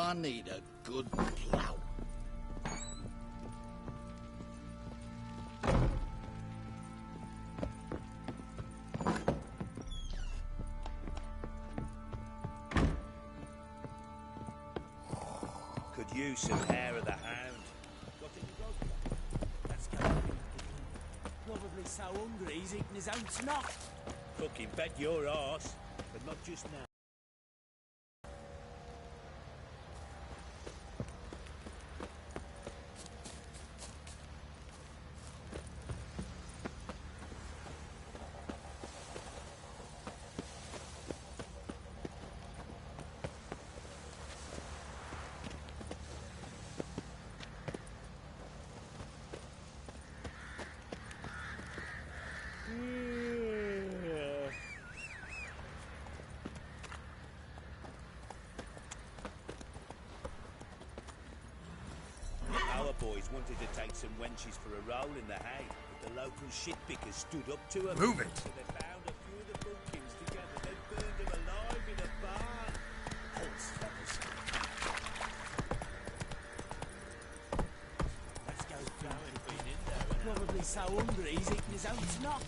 I need a good plough. Could use some hair of the hound. Got any grog? That's going to be probably so hungry he's eating his own snot. Fucking bet your arse, but not just now. Our boys wanted to take some wenches for a roll in the hay, but the local shitpickers stood up to them. Move it! So they found a few of the bumpkins together. They burned them alive in a barn. Horse feathers. Let's go flowing feed in there. Probably so hungry he's eating his own snot.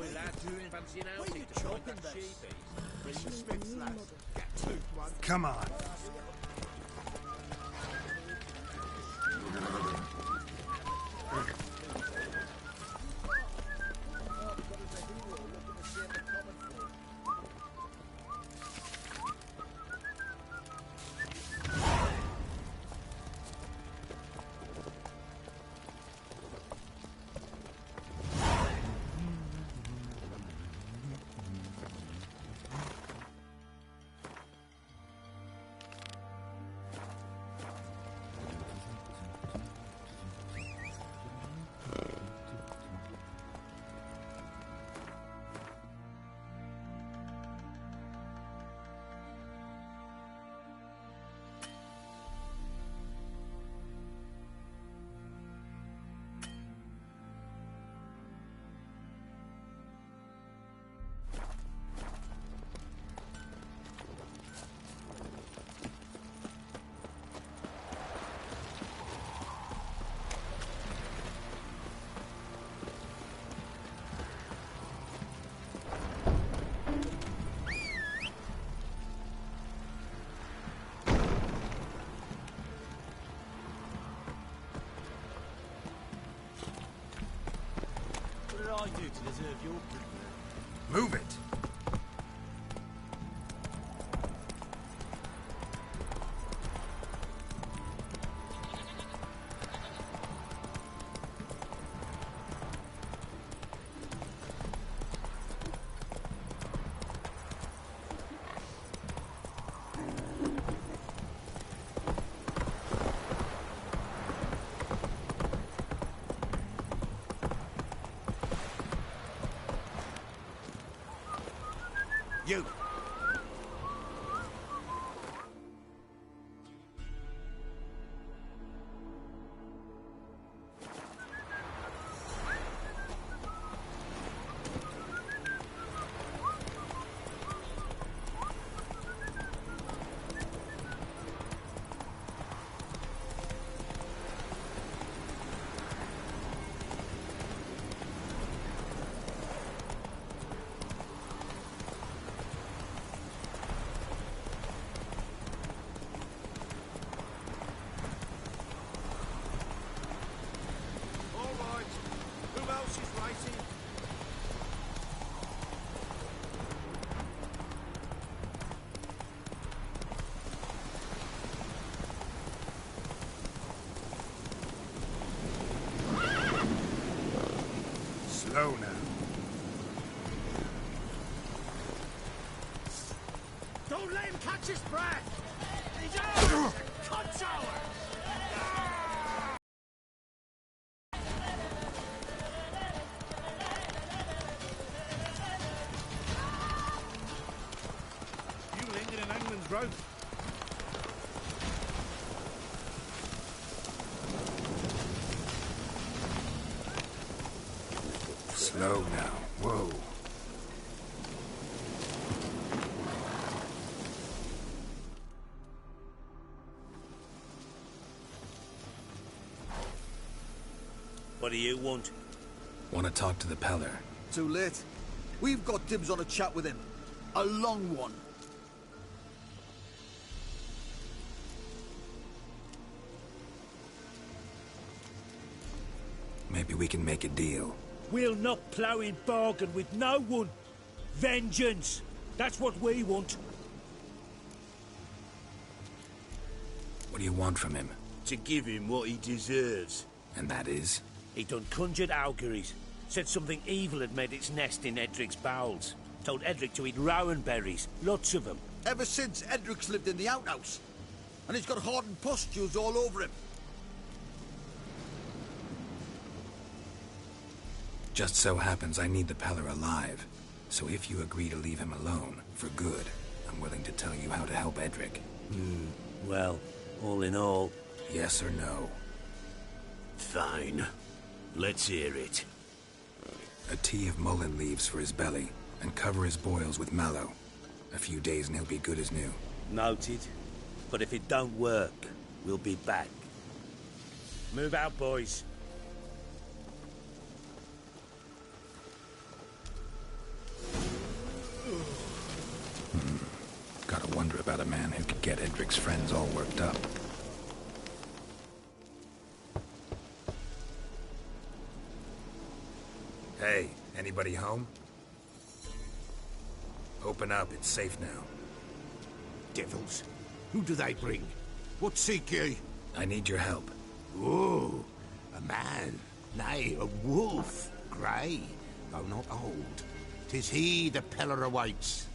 Oi, lad, fancy an outing to find that sheep? Bring the Smiths, lads. Get two, one. Come on. What did I do to deserve your goodwill? Move it! You! Slow now. Don't let him catch his breath! He's ours! Cunt's ours! You lingered in England's growth. Slow now. Whoa. What do you want? Want to talk to the Peller? Too late. We've got dibs on a chat with him. A long one. Maybe we can make a deal. We'll not plough in bargain with no one. Vengeance. That's what we want. What do you want from him? To give him what he deserves. And that is? He done conjured auguries. Said something evil had made its nest in Edric's bowels. Told Edric to eat rowan berries. Lots of them. Ever since Edric's lived in the outhouse. And he's got hardened pustules all over him. Just so happens I need the Peller alive. So if you agree to leave him alone, for good, I'm willing to tell you how to help Edric. Well, all in all... Yes or no? Fine. Let's hear it. A tea of mullein leaves for his belly, and cover his boils with mallow. A few days and he'll be good as new. Noted. But if it don't work, we'll be back. Move out, boys. Gotta wonder about a man who could get Edric's friends all worked up. Hey, anybody home? Open up, it's safe now. Devils. Who do they bring? What seek ye? I need your help. Oh, a man. Nay, a wolf. Grey, though not old. 'Tis he the Peller awaits.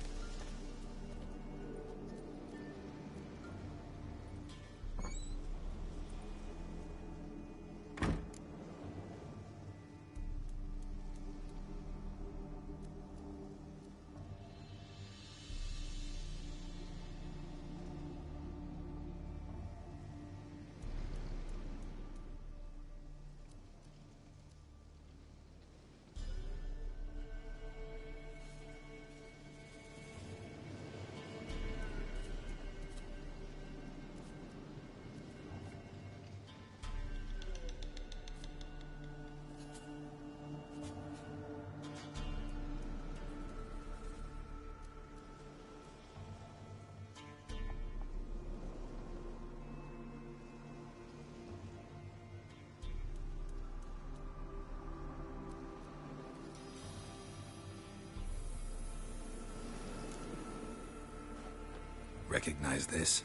Recognize this?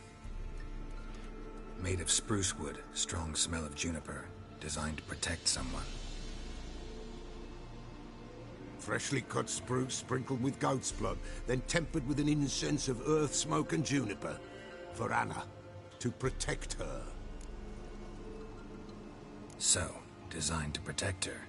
Made of spruce wood, strong smell of juniper, designed to protect someone. Freshly cut spruce sprinkled with goat's blood, then tempered with an incense of earth, smoke and juniper. For Anna, to protect her. So, designed to protect her.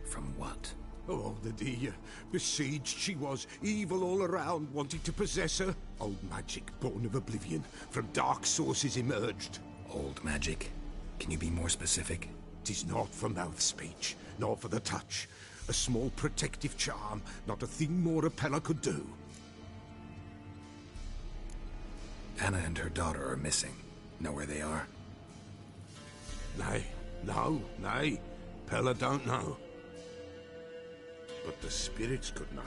From what? Oh, the dear. Besieged she was, evil all around, wanting to possess her. Old magic, born of oblivion, from dark sources emerged. Old magic? Can you be more specific? 'Tis not for mouth speech, nor for the touch. A small protective charm, not a thing more a Peller could do. Anna and her daughter are missing. Know where they are? Nay, no, nay. Peller don't know. But the spirits could know.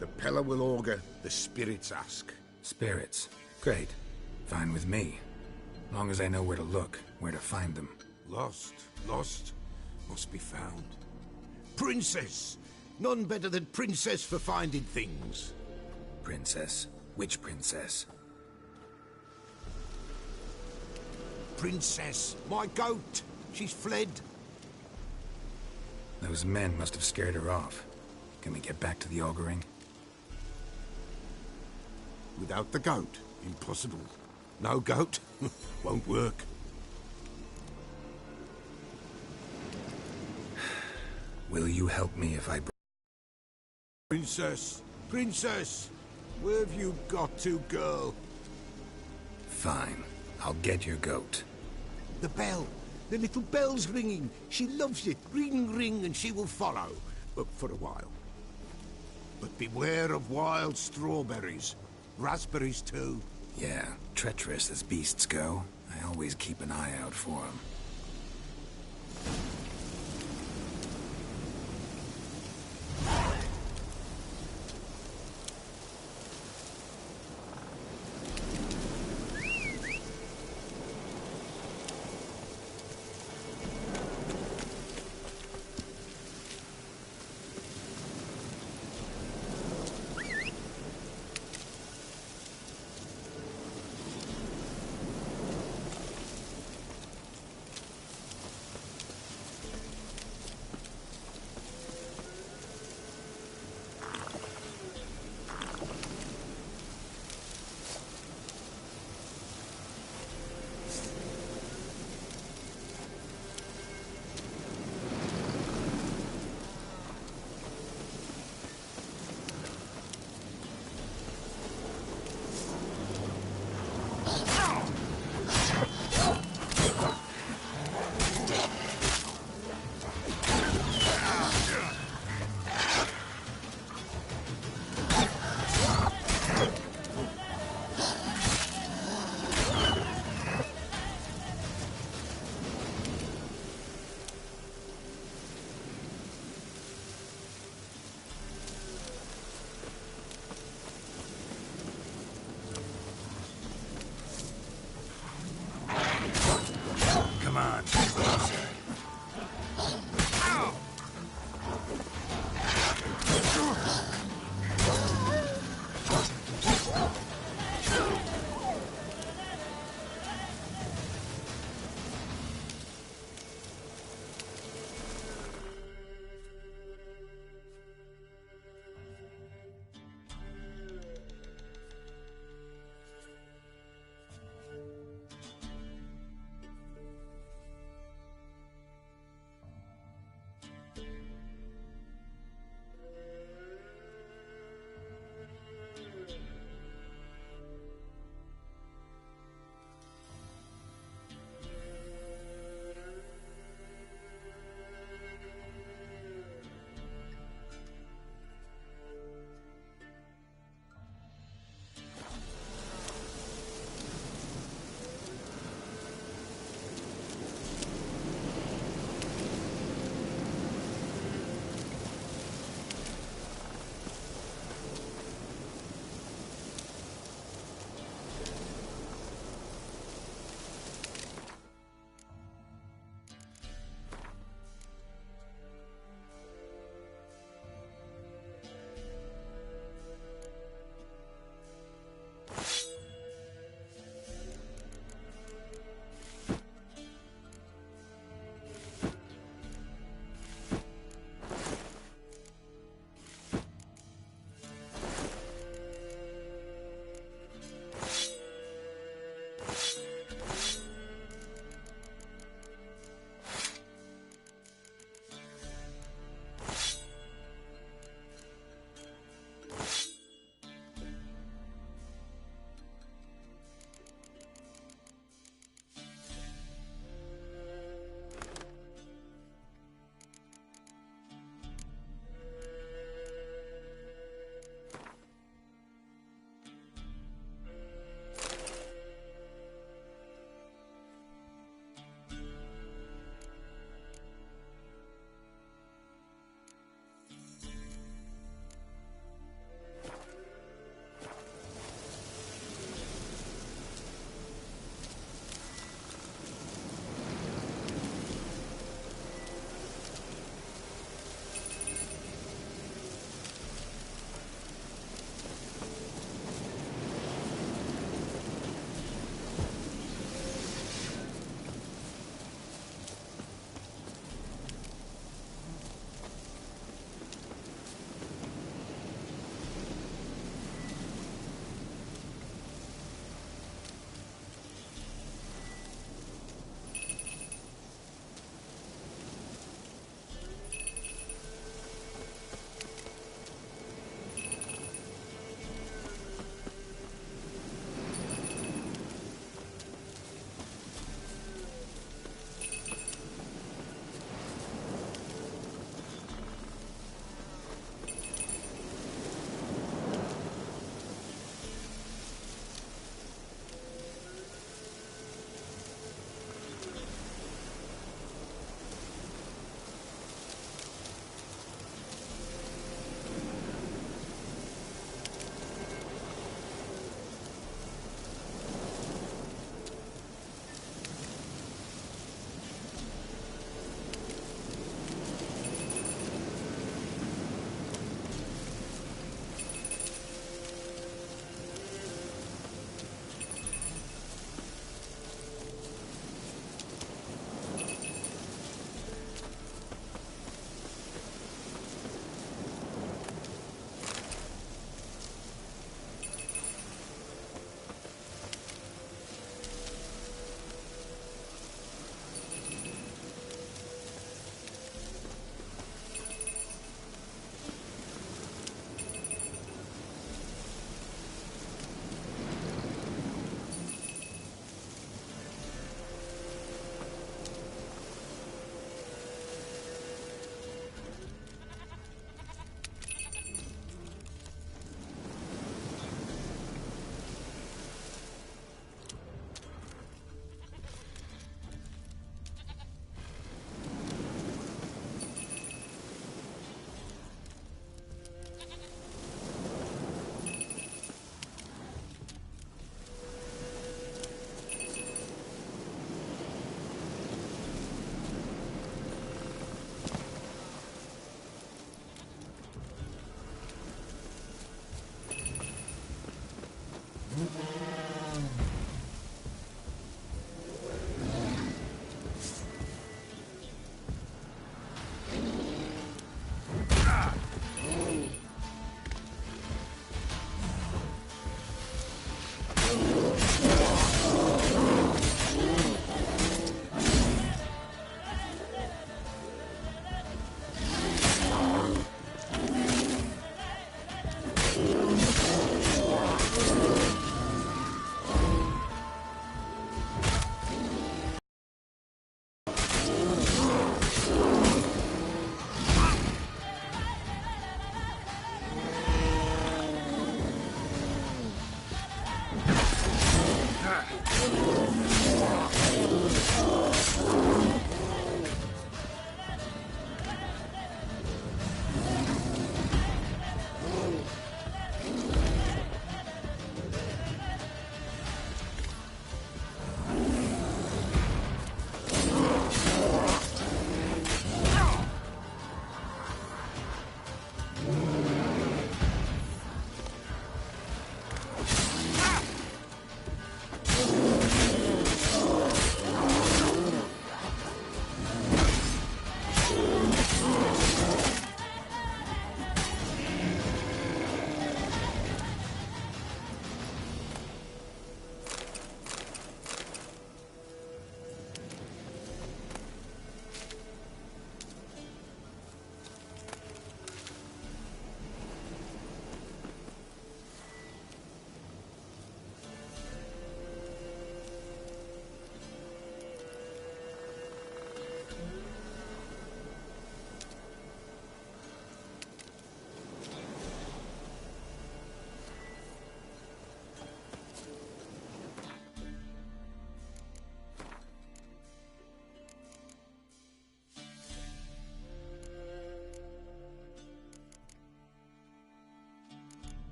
The Peller will augur, the spirits ask. Spirits. Great. Fine with me. Long as I know where to look, where to find them. Lost, must be found. Princess! None better than Princess for finding things. Princess? Which princess? Princess, my goat! She's fled. Those men must have scared her off. Can we get back to the auguring? Without the goat, impossible. No goat, won't work. Will you help me if I... Princess, princess! Where have you got to, girl? Fine. I'll get your goat. The bell. The little bell's ringing. She loves it. Ring, ring, and she will follow. But for a while. But beware of wild strawberries. Raspberries, too. Yeah, treacherous as beasts go. I always keep an eye out for them.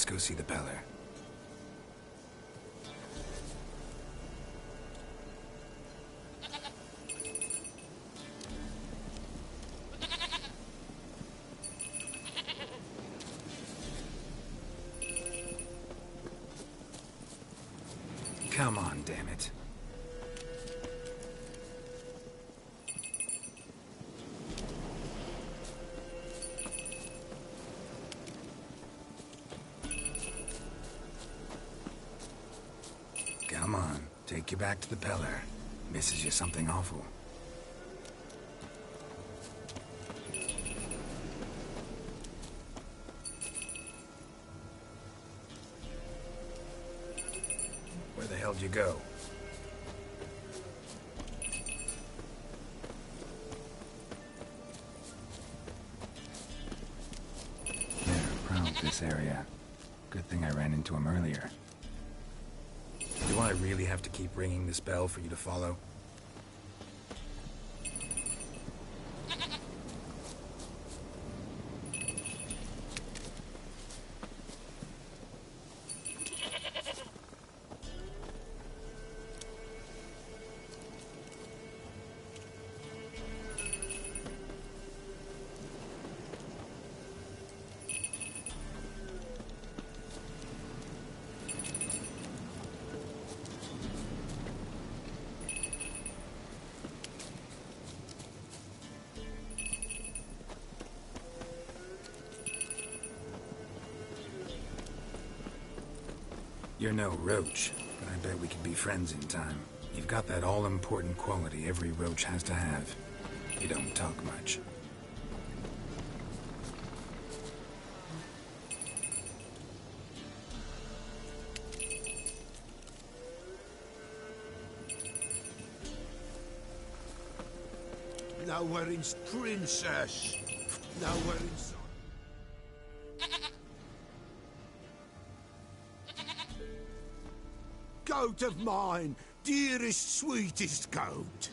Let's go see the Peller. Come on, damn it. Come on, take you back to the Peller. Misses you something awful. Where the hell'd you go? They're proud of this area. Good thing I ran into him earlier. Do I really have to keep ringing this bell for you to follow? You're no roach, but I bet we could be friends in time. You've got that all-important quality every roach has to have. You don't talk much. Nowhere in Princess. Nowhere in... Goat of mine, dearest, sweetest goat.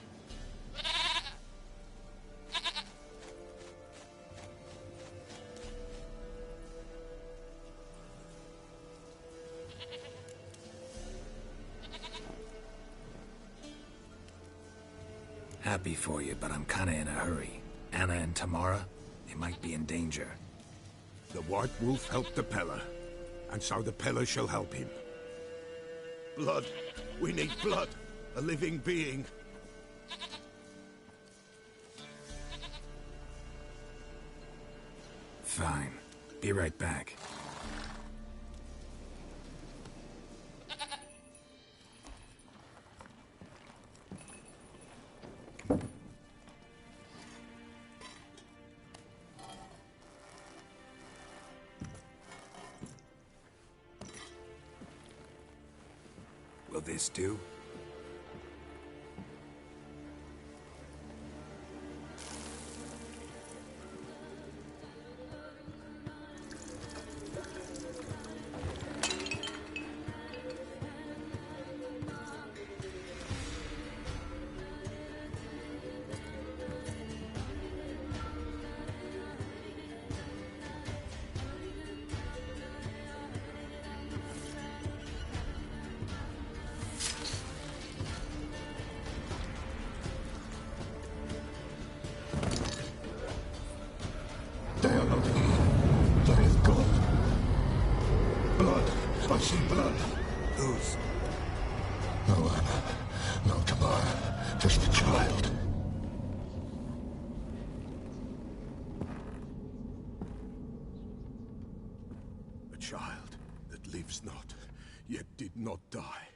Happy for you, but I'm kinda in a hurry. Anna and Tamara, they might be in danger. The White Wolf helped the Peller, and so the Peller shall help him. Blood. We need blood. A living being. Fine. Be right back. Will this do? They are not here. There is blood. Blood. I see blood. Whose? No Anna. No Tamara. Just a child. A child that lives not, yet did not die.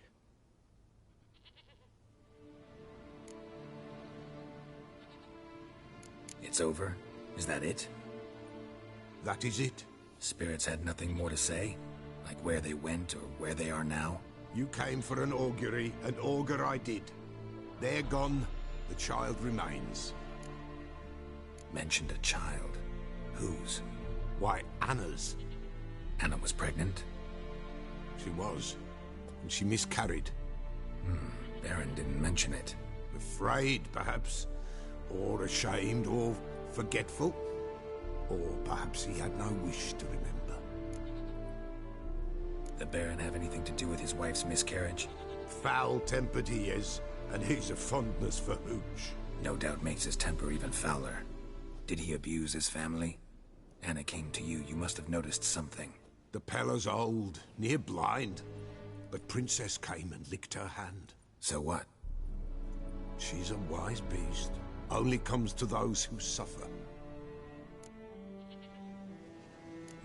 It's over? Is that it? That is it. Spirits had nothing more to say? Like where they went or where they are now? You came for an augury, and augur I did. They're gone, the child remains. Mentioned a child. Whose? Why, Anna's. Anna was pregnant? She was, and she miscarried. Baron didn't mention it. Afraid, perhaps, or ashamed, or forgetful. Or perhaps he had no wish to remember. The Baron have anything to do with his wife's miscarriage? Foul-tempered he is, and he's a fondness for hooch. No doubt makes his temper even fouler. Did he abuse his family? Anna came to you. You must have noticed something. The Pella's old, near blind. But Princess came and licked her hand. So what? She's a wise beast. Only comes to those who suffer.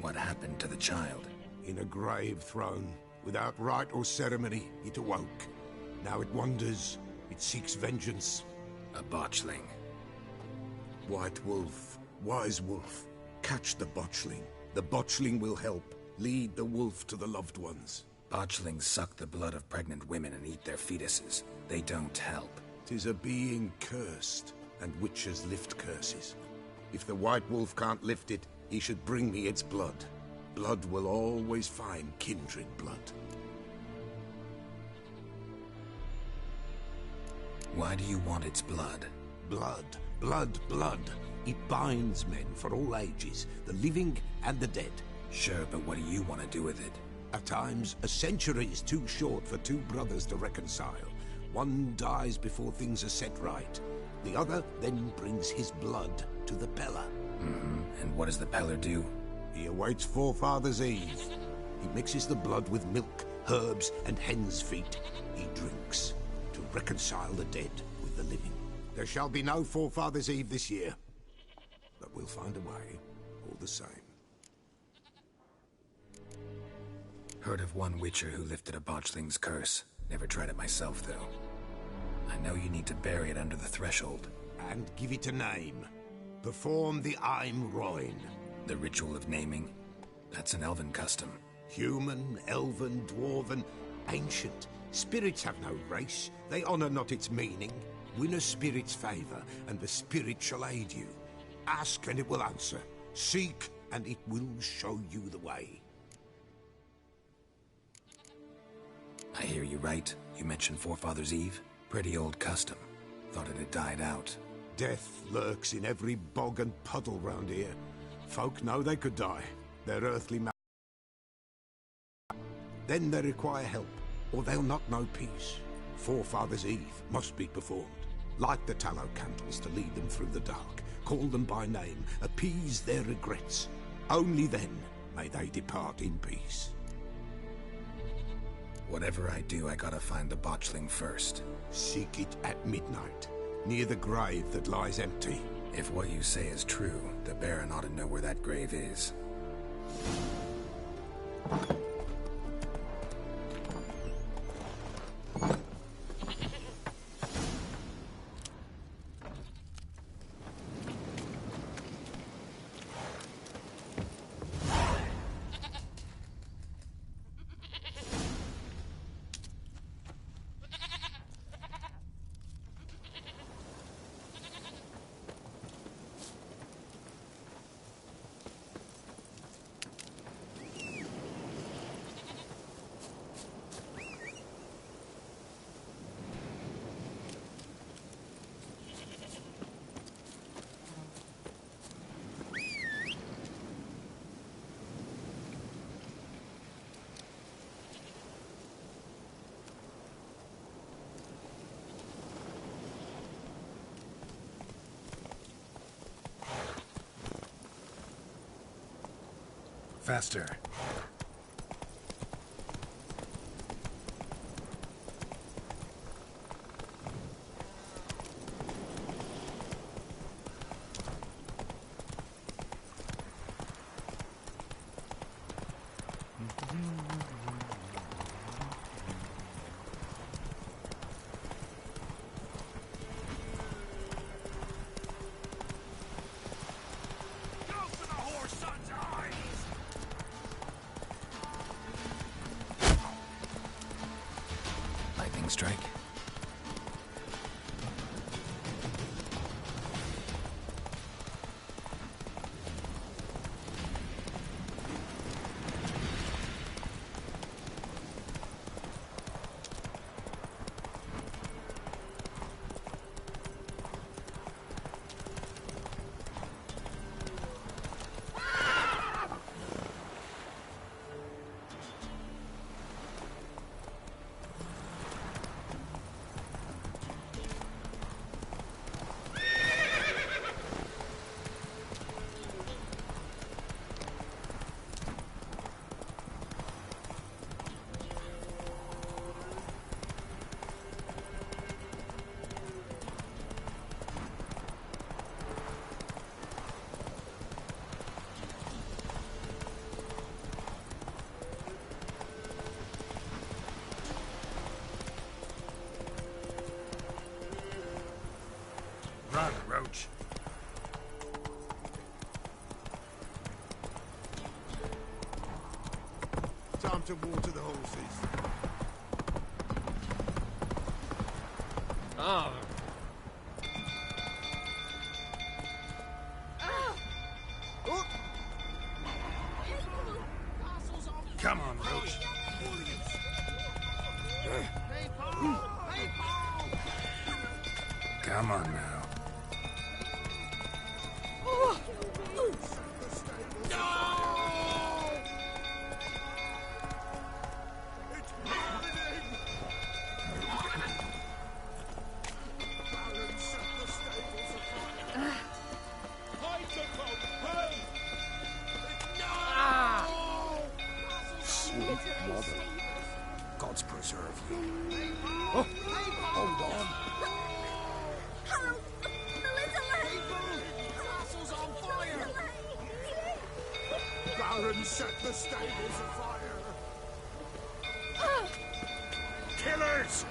What happened to the child? In a grave thrown. Without rite or ceremony, it awoke. Now it wanders. It seeks vengeance. A botchling. White Wolf, Wise Wolf, catch the botchling. The botchling will help. Lead the wolf to the loved ones. Botchlings suck the blood of pregnant women and eat their fetuses. They don't help. 'Tis a being cursed, and witches lift curses. If the White Wolf can't lift it, he should bring me its blood. Blood will always find kindred blood. Why do you want its blood? Blood, blood, blood. It binds men for all ages, the living and the dead. Sure, but what do you want to do with it? At times, a century is too short for two brothers to reconcile. One dies before things are set right. The other then brings his blood to the Pella. And what does the Peller do? He awaits Forefathers' Eve. He mixes the blood with milk, herbs, and hen's feet. He drinks to reconcile the dead with the living. There shall be no Forefathers' Eve this year. But we'll find a way, all the same. Heard of one witcher who lifted a botchling's curse. Never tried it myself, though. I know you need to bury it under the threshold. And give it a name. Perform the Aim Roin. The ritual of naming? That's an elven custom. Human, elven, dwarven, ancient. Spirits have no race. They honor not its meaning. Win a spirit's favor, and the spirit shall aid you. Ask, and it will answer. Seek, and it will show you the way. I hear you right. You mentioned Forefathers' Eve? Pretty old custom. Thought it had died out. Death lurks in every bog and puddle round here. Folk know they could die. Their earthly Then they require help, or they'll not know peace. Forefathers' Eve must be performed. Light the tallow candles to lead them through the dark. Call them by name. Appease their regrets. Only then may they depart in peace. Whatever I do, I gotta find the botchling first. Seek it at midnight, near the grave that lies empty. If what you say is true, the Baron ought to know where that grave is. Faster. Strike. Run, Roach. Time to water the horses. Oh. Come on, Roach. Come on now. Gods preserve you. Oh, hold on. Harold! The little lady! Castle's on fire! Baron set the stables afire. Killers!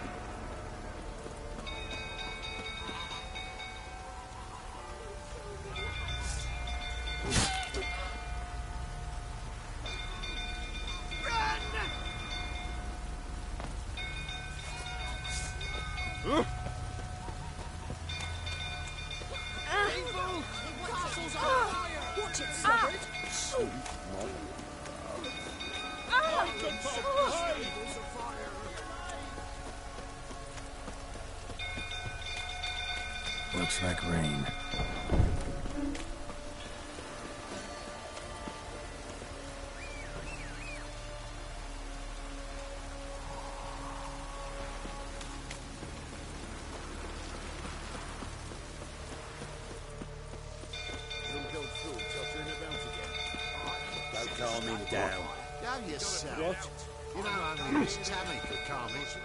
Castle's on fire! Watch it, stop it! Stables afire. Looks like rain. Don't calm him down. Go yourself. What? You know only Miss Tammy could calm his.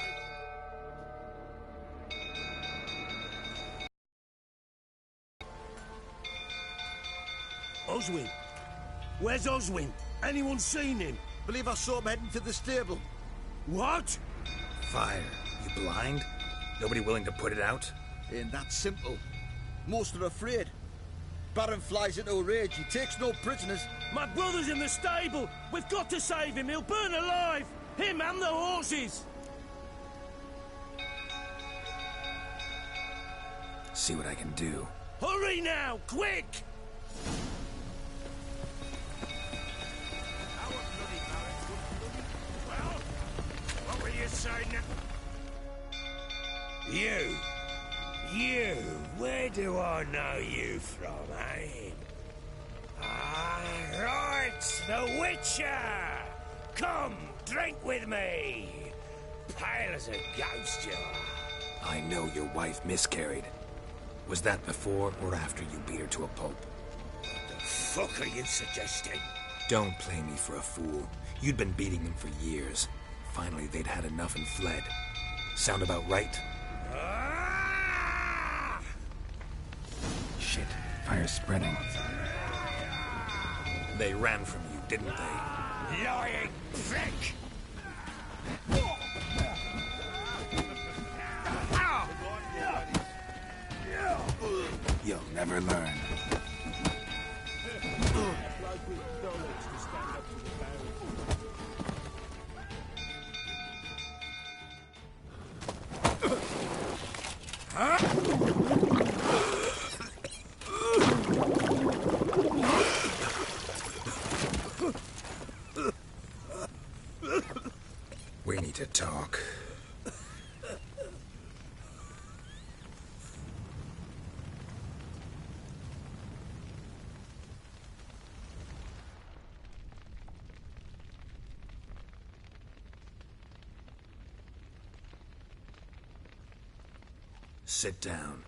Oswin? Where's Oswin? Anyone seen him? Believe I saw him heading to the stable. What? Fire. You blind? Nobody willing to put it out? Ain't that simple. Most are afraid. Baron flies into a rage. He takes no prisoners. My brother's in the stable. We've got to save him. He'll burn alive. Him and the horses. See what I can do. Hurry now, quick! Well, what were you saying? You, where do I know you from, eh? Ah, right, the Witcher! Come, drink with me! Pale as a ghost you are. I know your wife miscarried. Was that before or after you beat her to a pulp? What the fuck are you suggesting? Don't play me for a fool. You'd been beating them for years. Finally, they'd had enough and fled. Sound about right? Ah! Shit, fire's spreading. They ran from you, didn't they? Lying prick! You'll never learn. We need to talk. Sit down.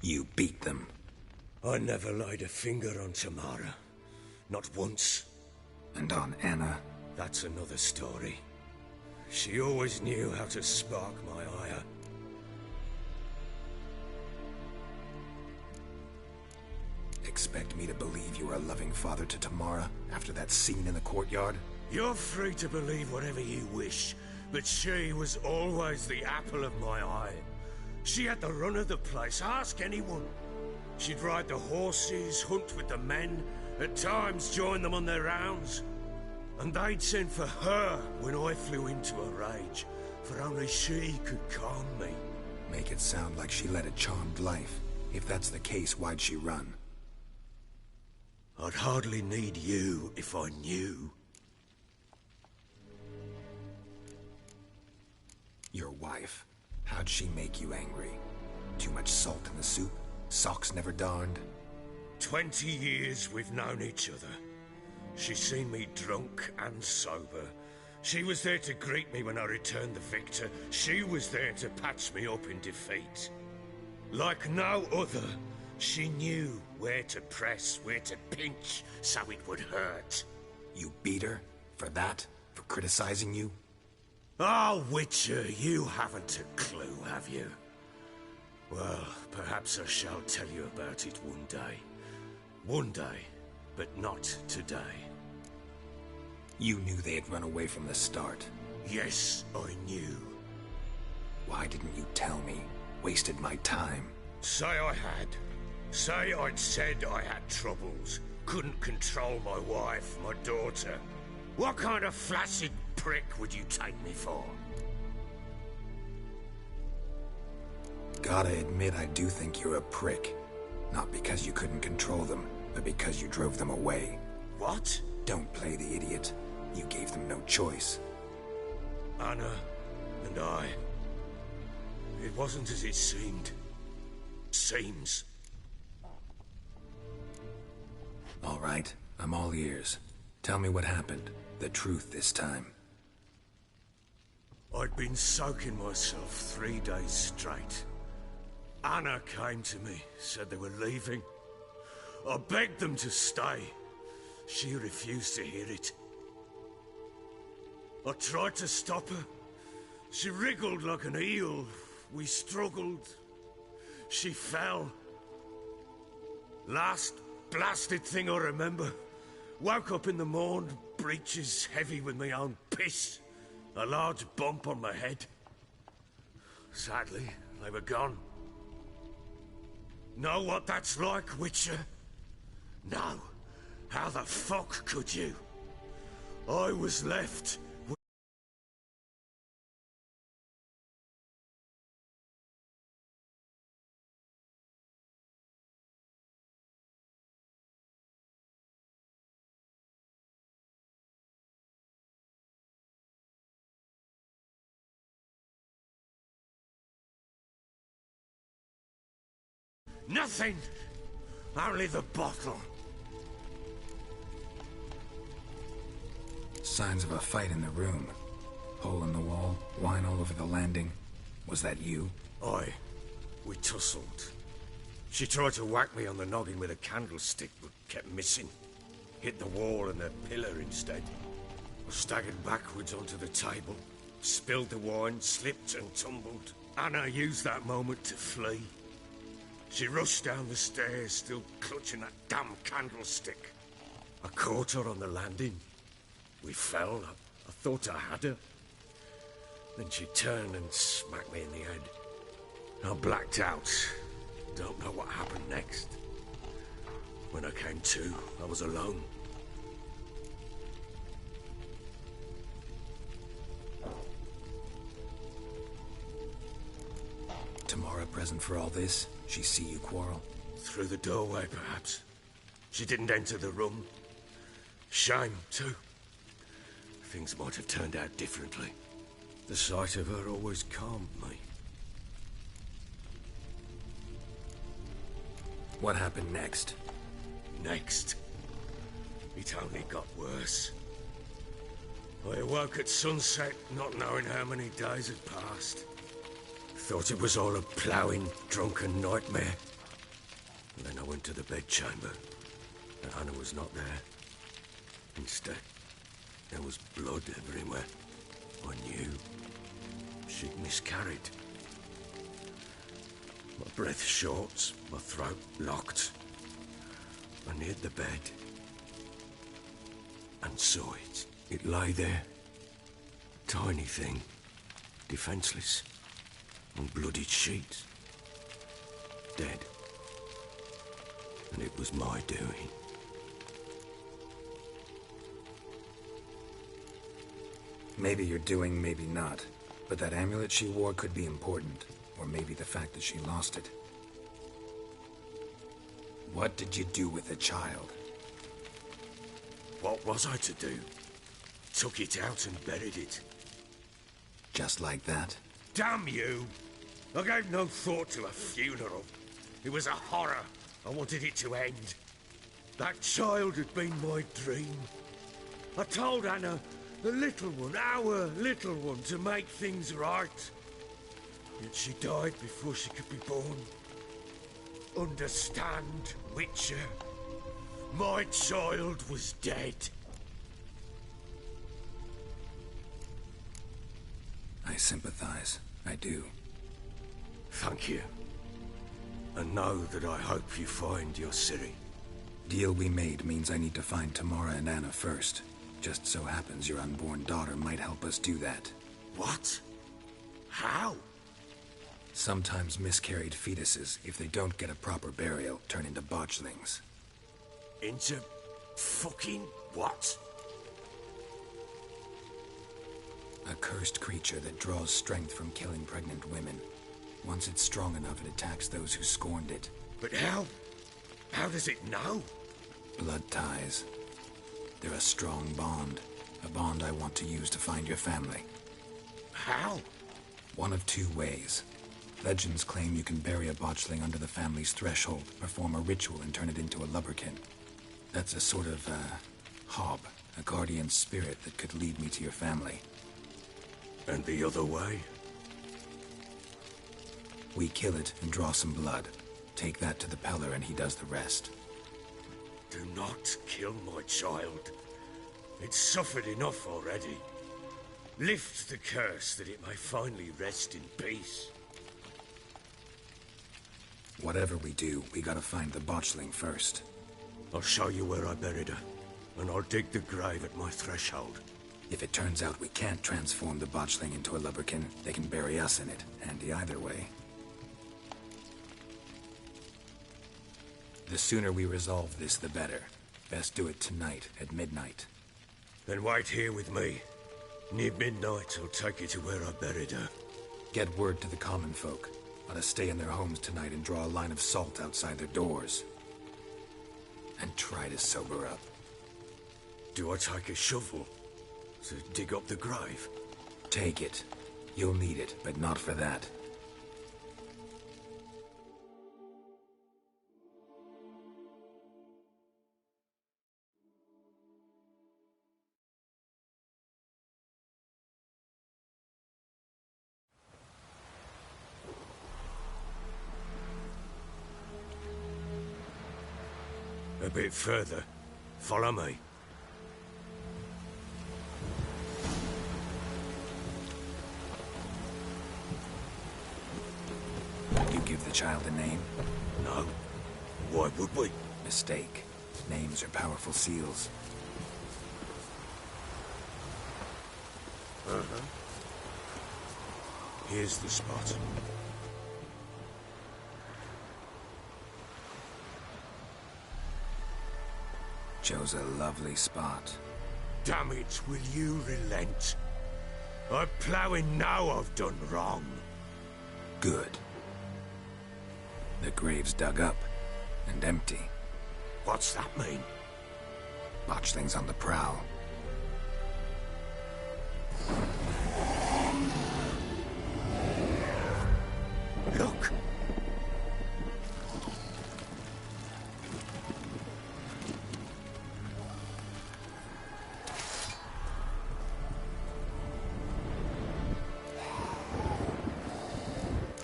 You beat them. I never laid a finger on Tamara. Not once. And on Anna. That's another story. She always knew how to spark my ire. Expect me to believe you were a loving father to Tamara after that scene in the courtyard? You're free to believe whatever you wish, but she was always the apple of my eye. She had the run of the place, ask anyone. She'd ride the horses, hunt with the men, at times join them on their rounds. And they'd send for her when I flew into a rage, for only she could calm me. Make it sound like she led a charmed life. If that's the case, why'd she run? I'd hardly need you if I knew. Your wife. How'd she make you angry? Too much salt in the soup? Socks never darned? 20 years we've known each other. She's seen me drunk and sober. She was there to greet me when I returned the victor. She was there to patch me up in defeat. Like no other, she knew where to press, where to pinch, so it would hurt. You beat her? For that? For criticizing you? Oh, Witcher, you haven't a clue, have you? Well, perhaps I shall tell you about it one day. One day, but not today. You knew they had run away from the start. Yes, I knew. Why didn't you tell me? Wasted my time. Say I had. Say I'd said I had troubles. Couldn't control my wife, my daughter. What kind of flaccid prick would you take me for? Gotta admit, I do think you're a prick. Not because you couldn't control them, but because you drove them away. What? Don't play the idiot. You gave them no choice. Anna and I... It wasn't as it seemed. Seems. All right, I'm all ears. Tell me what happened. The truth this time. I'd been soaking myself 3 days straight. Anna came to me, said they were leaving. I begged them to stay. She refused to hear it. I tried to stop her. She wriggled like an eel. We struggled. She fell. Last blasted thing I remember. Woke up in the morn, breeches heavy with my own piss. A large bump on my head. Sadly, they were gone. Know what that's like, Witcher? No. How the fuck could you? I was left... Nothing! Only the bottle. Signs of a fight in the room. Hole in the wall, wine all over the landing. Was that you? Aye. We tussled. She tried to whack me on the noggin with a candlestick, but kept missing. Hit the wall and a pillar instead. I staggered backwards onto the table, spilled the wine, slipped and tumbled. Anna used that moment to flee. She rushed down the stairs, still clutching that damn candlestick. I caught her on the landing. We fell. I thought I had her. Then she turned and smacked me in the head. I blacked out. Don't know what happened next. When I came to, I was alone. Tamara present for all this? She see you quarrel? Through the doorway, perhaps. She didn't enter the room. Shame, too. Things might have turned out differently. The sight of her always calmed me. What happened next? Next? It only got worse. I awoke at sunset, not knowing how many days had passed. Thought it was all a ploughing, drunken nightmare. And then I went to the bedchamber, and Anna was not there. Instead, there was blood everywhere. I knew she'd miscarried. My breath short, my throat locked. I neared the bed and saw it. It lay there, tiny thing, defenseless, on bloodied sheets. was my doing. Maybe you're doing, maybe not. But that amulet she wore could be important. Or maybe the fact that she lost it. What did you do with the child? What was I to do? Took it out and buried it. Just like that? Damn you! I gave no thought to a funeral. It was a horror. I wanted it to end. That child had been my dream. I told Anna, the little one, our little one, to make things right. Yet she died before she could be born. Understand, Witcher? My child was dead. I sympathize. I do. Thank you. And know that I hope you find your Ciri. Deal we made means I need to find Tamara and Anna first. Just so happens your unborn daughter might help us do that. What? How? Sometimes miscarried fetuses, if they don't get a proper burial, turn into botchlings. Into fucking what? A cursed creature that draws strength from killing pregnant women. Once it's strong enough, it attacks those who scorned it. But how? How does it know? Blood ties. They're a strong bond. A bond I want to use to find your family. How? One of two ways. Legends claim you can bury a botchling under the family's threshold, perform a ritual and turn it into a lubberkin. That's a sort of, hob, a guardian spirit that could lead me to your family. And the other way? We kill it and draw some blood. Take that to the Peller and he does the rest. Do not kill my child. It's suffered enough already. Lift the curse that it may finally rest in peace. Whatever we do, we gotta find the botchling first. I'll show you where I buried her, and I'll dig the grave at my threshold. If it turns out we can't transform the botchling into a lubberkin, they can bury us in it. Handy either way. The sooner we resolve this, the better. Best do it tonight, at midnight. Then wait here with me. Near midnight, I'll take you to where I buried her. Get word to the common folk. Let us stay in their homes tonight and draw a line of salt outside their doors. And try to sober up. Do I take a shovel to dig up the grave? Take it. You'll need it, but not for that. A bit further. Follow me. You give the child a name? No. Why would we? Mistake. Names are powerful seals. Here's the spot. Chose a lovely spot. Damn it, will you relent? I'm ploughing now I've done wrong. Good. The grave's dug up and empty. What's that mean? Botchling's on the prowl. Look!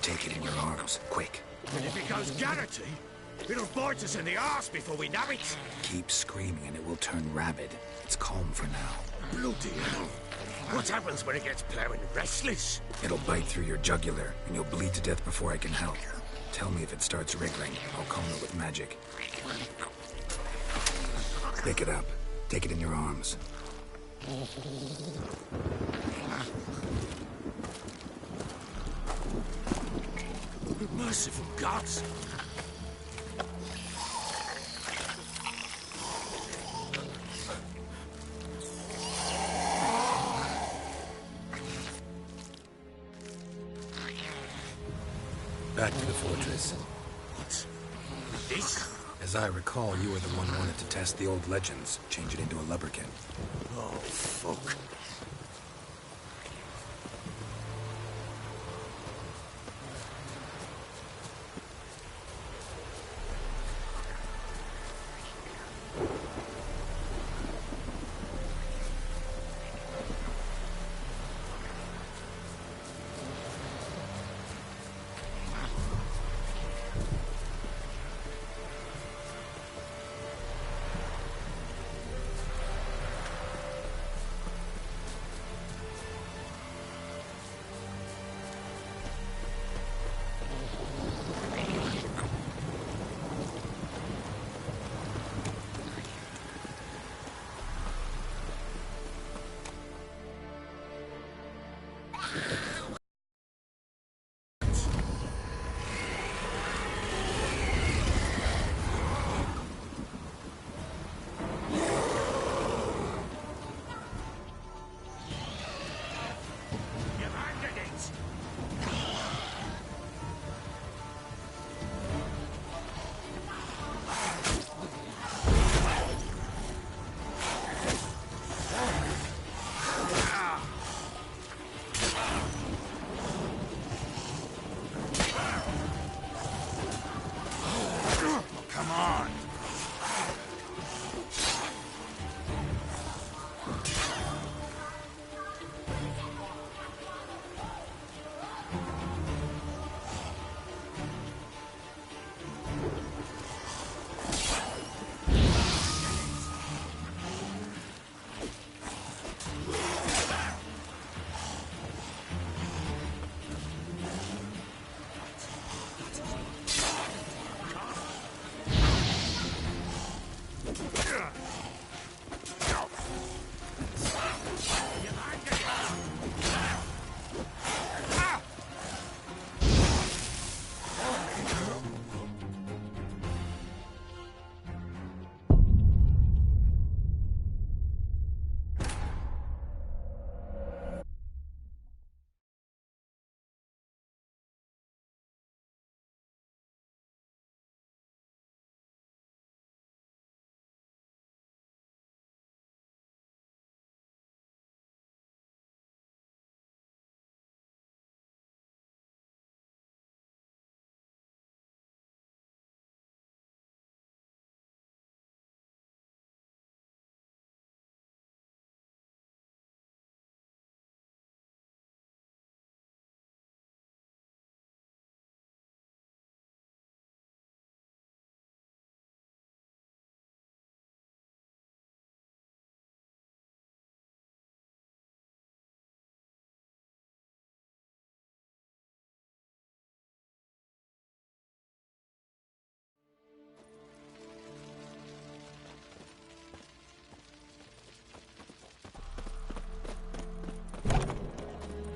Take it in your arms, quick. And if it goes Garrity, it'll bite us in the arse before we know it. Keep screaming and it will turn rabid. It's calm for now. Bloody hell. What happens when it gets ploughing restless? It'll bite through your jugular, and you'll bleed to death before I can help. Tell me if it starts wriggling. I'll calm it with magic. Pick it up. Take it in your arms. Merciful gods! This? As I recall, you were the one who wanted to test the old legends, change it into a lubberkin. Oh, fuck.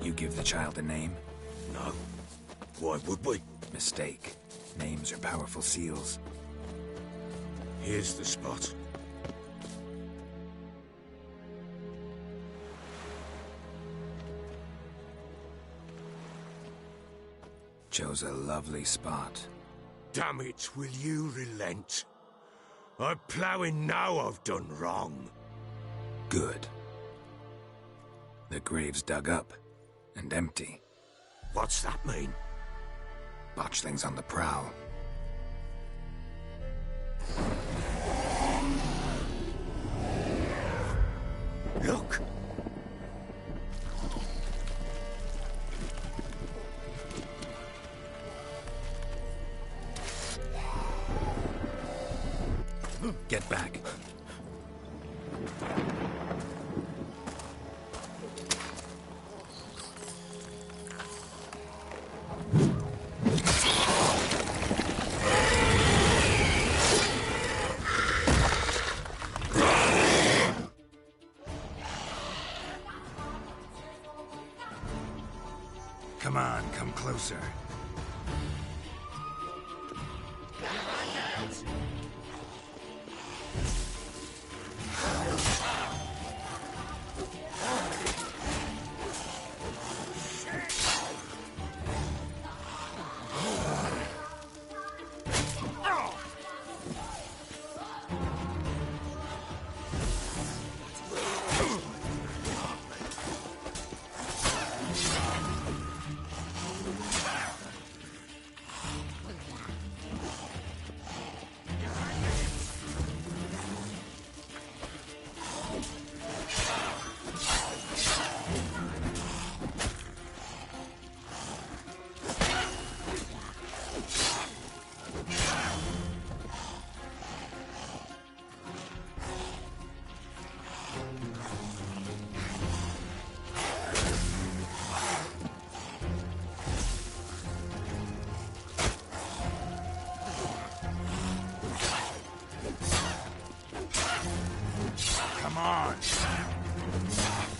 You give the child a name? No. Why would we? Mistake. Names are powerful seals. Here's the spot. Chose a lovely spot. Damn it, will you relent? I'm ploughing now I've done wrong. Good. The grave's dug up and empty. What's that mean? Botchling's on the prowl. Look! Get back. Come on, come closer. on.